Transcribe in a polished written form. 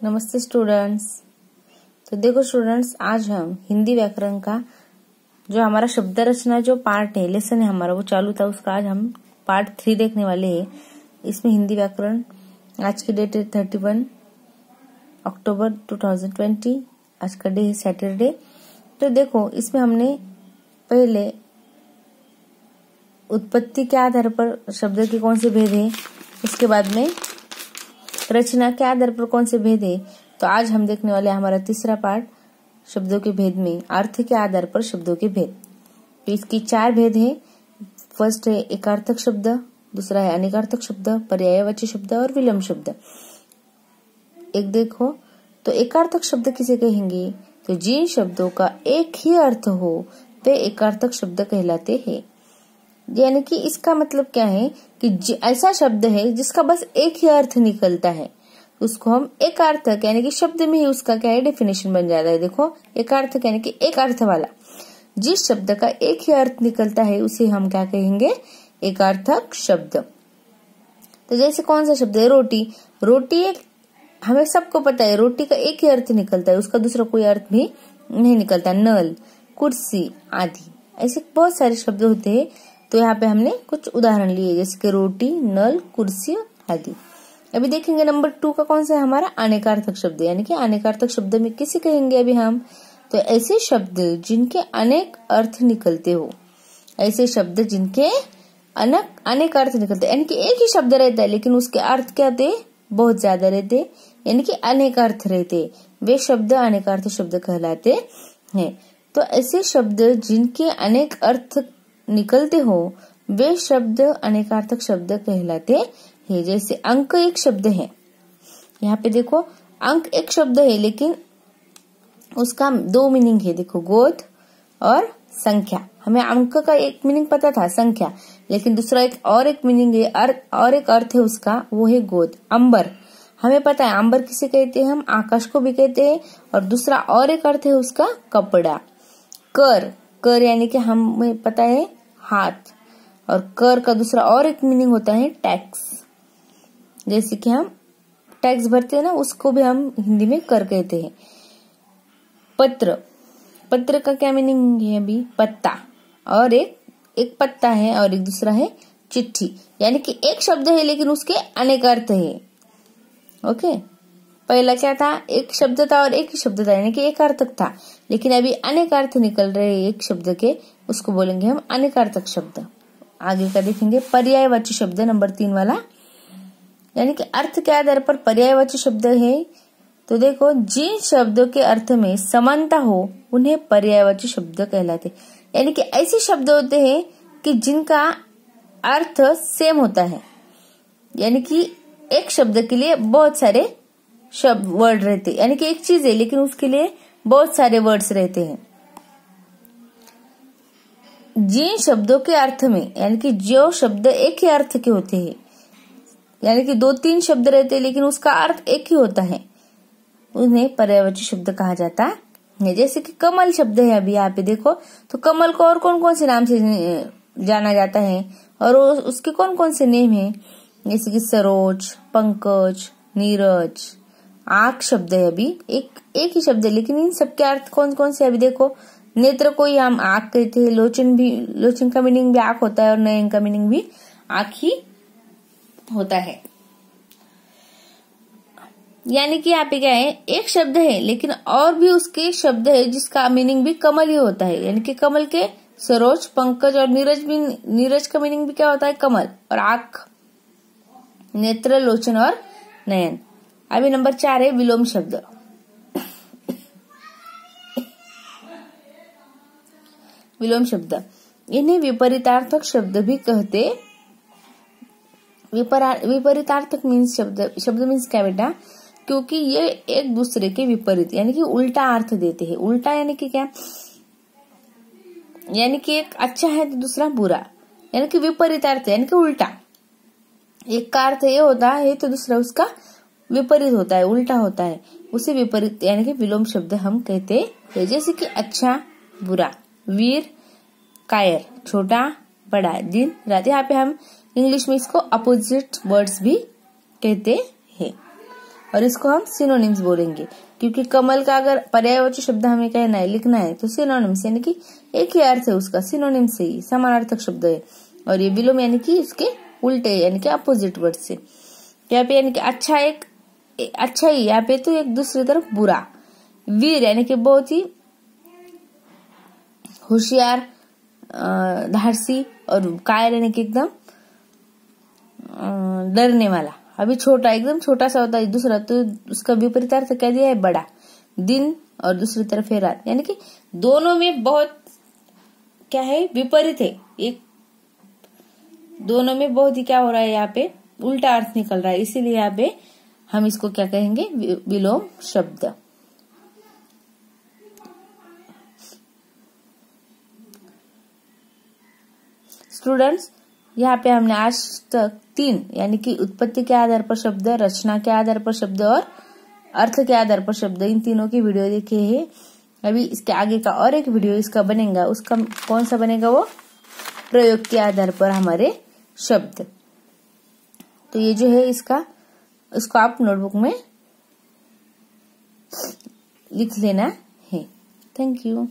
नमस्ते स्टूडेंट्स। तो देखो स्टूडेंट्स, आज हम हिंदी व्याकरण का जो हमारा शब्द रचना जो पार्ट है, लेसन है हमारा, वो चालू था, उसका आज हम पार्ट 3 देखने वाले हैं। इसमें हिंदी व्याकरण, आज की डेट है 31 अक्टूबर 2020। आज का डे है सैटरडे। तो देखो, इसमें हमने पहले उत्पत्ति के आधार पर शब्द के कौन से भेद है, उसके बाद में रचना के आधार पर कौन से भेद है। तो आज हम देखने वाले हैं हमारा तीसरा पार्ट, शब्दों के भेद में अर्थ के आधार पर शब्दों के भेद। तो इसकी 4 भेद है। फर्स्ट है एकार्थक शब्द, दूसरा है अनेकार्थक शब्द, पर्यायवाची शब्द और विलोम शब्द। एक देखो, तो एकार्थक शब्द किसे कहेंगे? तो जिन शब्दों का एक ही अर्थ हो वे एकार्थक शब्द कहलाते हैं। यानी कि इसका मतलब क्या है कि ऐसा शब्द है जिसका बस एक ही अर्थ निकलता है, उसको हम एकार्थक, यानी कि शब्द में ही उसका क्या है, डेफिनेशन बन जाता है। देखो, एकार्थक यानी कि एक अर्थ वाला, जिस शब्द का एक ही अर्थ निकलता है उसे हम क्या कहेंगे? एकार्थक शब्द। तो जैसे कौन सा शब्द है? रोटी। रोटी एक, हमें सबको पता है रोटी का एक ही अर्थ निकलता है, उसका दूसरा कोई अर्थ भी नहीं निकलता। नल, कुर्सी आदि, ऐसे बहुत सारे शब्द होते हैं। तो यहाँ पे हमने कुछ उदाहरण लिए, जैसे कि रोटी, नल, कुर्सी आदि। अभी देखेंगे नंबर 2 का कौन सा है हमारा? अनेकार्थक शब्द। यानी कि अनेकार्थक शब्द में किसे कहेंगे अभी हम? तो ऐसे शब्द जिनके अनेक अर्थ निकलते हो, ऐसे शब्द जिनके अनेक अर्थ निकलते, यानी कि एक ही शब्द रहता है लेकिन उसके अर्थ क्या होते? बहुत ज्यादा रहते, यानी कि अनेक अर्थ रहते, वे शब्द अनेकार्थ शब्द कहलाते हैं। तो ऐसे शब्द जिनके अनेक अर्थ निकलते हो वे शब्द अनेकार्थक शब्द कहलाते हैं। जैसे अंक एक शब्द है, यहाँ पे देखो, अंक एक शब्द है लेकिन उसका 2 मीनिंग है। देखो, गोद और संख्या। हमें अंक का एक मीनिंग पता था, संख्या, लेकिन दूसरा एक मीनिंग है और एक अर्थ है उसका, वो है गोद। अंबर, हमें पता है अंबर किसे कहते हैं? हम आकाश को भी कहते हैं। और दूसरा और एक अर्थ है उसका, कपड़ा। कर यानी कि हमें पता है हाथ, और कर का दूसरा और एक मीनिंग होता है टैक्स। जैसे कि हम टैक्स भरते हैं ना, उसको भी हम हिंदी में कर कहते हैं। पत्र का क्या मीनिंग है? अभी पत्ता, और एक पत्ता है और एक दूसरा है चिट्ठी। यानी कि एक शब्द है लेकिन उसके अनेक अर्थ है। ओके, पहला क्या था? एक शब्द था और एक ही शब्द था, यानी कि एक अर्थक था, लेकिन अभी अनेक अर्थ निकल रहे हैं एक शब्द के, उसको बोलेंगे हम अनेकार्थक शब्द। आगे का देखेंगे पर्यायवाची शब्द, नंबर 3 वाला, यानी कि अर्थ के आधार पर पर्यायवाची शब्द है। तो देखो, जिन शब्दों के अर्थ में समानता हो उन्हें पर्यायवाची शब्द कहलाते। यानी कि ऐसे शब्द होते हैं कि जिनका अर्थ सेम होता है, यानी कि एक शब्द के लिए बहुत सारे शब्द वर्ड रहते, यानी कि एक चीज है लेकिन उसके लिए बहुत सारे वर्ड्स रहते हैं। जिन शब्दों के अर्थ में, यानी कि जो शब्द एक ही अर्थ के होते हैं, यानी कि 2-3 शब्द रहते हैं लेकिन उसका अर्थ एक ही होता है, उन्हें पर्यायवाची शब्द कहा जाता है। जैसे कि कमल शब्द है, अभी यहाँ पे देखो, तो कमल को और कौन कौन से नाम से जाना जाता है और उसके कौन कौन से नेम है? जैसे कि सरोज, पंकज, नीरज। आंख शब्द है, अभी एक ही शब्द है लेकिन इन सबके अर्थ कौन कौन से? अभी देखो, नेत्र को ही हम आंख कहते हैं, लोचन का मीनिंग भी आंख होता है और नयन का मीनिंग भी आंख ही होता है। यानी कि यहाँ पे क्या है, एक शब्द है लेकिन और भी उसके शब्द है जिसका मीनिंग भी कमल ही होता है। यानी कि कमल के सरोज, पंकज और नीरज का मीनिंग भी क्या होता है? कमल। और आंख, नेत्र, लोचन और नयन। अभी नंबर 4 है विलोम शब्द। विलोम शब्द, इन्हें विपरीतार्थक शब्द भी कहते। विपरीतार्थक मीन्स शब्द मीन्स क्या बेटा? क्योंकि ये एक दूसरे के विपरीत, यानी कि उल्टा अर्थ देते हैं। उल्टा यानी कि क्या? यानी कि एक अच्छा है तो दूसरा बुरा, यानी कि विपरीतार्थ, यानी कि उल्टा। एक का अर्थ ये होता है तो दूसरा उसका विपरीत होता है, उल्टा होता है, उसे विपरीत यानी कि विलोम शब्द हम कहते हैं। जैसे कि अच्छा, बुरा, वीर, कायर, छोटा, बड़ा, दिन, रात। यहाँ पे हम इंग्लिश में इसको अपोजिट वर्ड्स भी कहते हैं। और इसको हम सिनोनिम्स बोलेंगे, क्योंकि कमल का अगर पर्यायवाची शब्द हमें कहना है, लिखना है, तो सिनोनिम्स यानी कि एक ही अर्थ है उसका, सिनोनिम्स से ही समानार्थक शब्द है। और ये विलोम यानी कि उसके उल्टे यानी कि अपोजिट वर्ड से। यहाँ पे यानी कि अच्छा ही, यहाँ पे तो एक दूसरी तरफ बुरा। वीर यानी कि बहुत ही होशियार, धारसी, और कायर यानी कि एकदम डरने वाला। अभी छोटा, एकदम छोटा सा होता है दूसरा, तो उसका विपरीत अर्थ कह दिया है बड़ा। दिन और दूसरी तरफ है रात, यानी कि दोनों में बहुत क्या है, विपरीत है। एक दोनों में बहुत ही क्या हो रहा है, यहाँ पे उल्टा अर्थ निकल रहा है, इसीलिए यहाँ पे हम इसको क्या कहेंगे, विलोम शब्द। स्टूडेंट्स, यहाँ पे हमने आज तक 3 यानी कि उत्पत्ति के आधार पर शब्द, रचना के आधार पर शब्द और अर्थ के आधार पर शब्द, इन तीनों की वीडियो देखे हैं। अभी इसके आगे का और एक वीडियो इसका बनेगा, उसका कौन सा बनेगा, वो प्रयोग के आधार पर हमारे शब्द। तो ये जो है इसको आप नोटबुक में लिख लेना है। Thank you.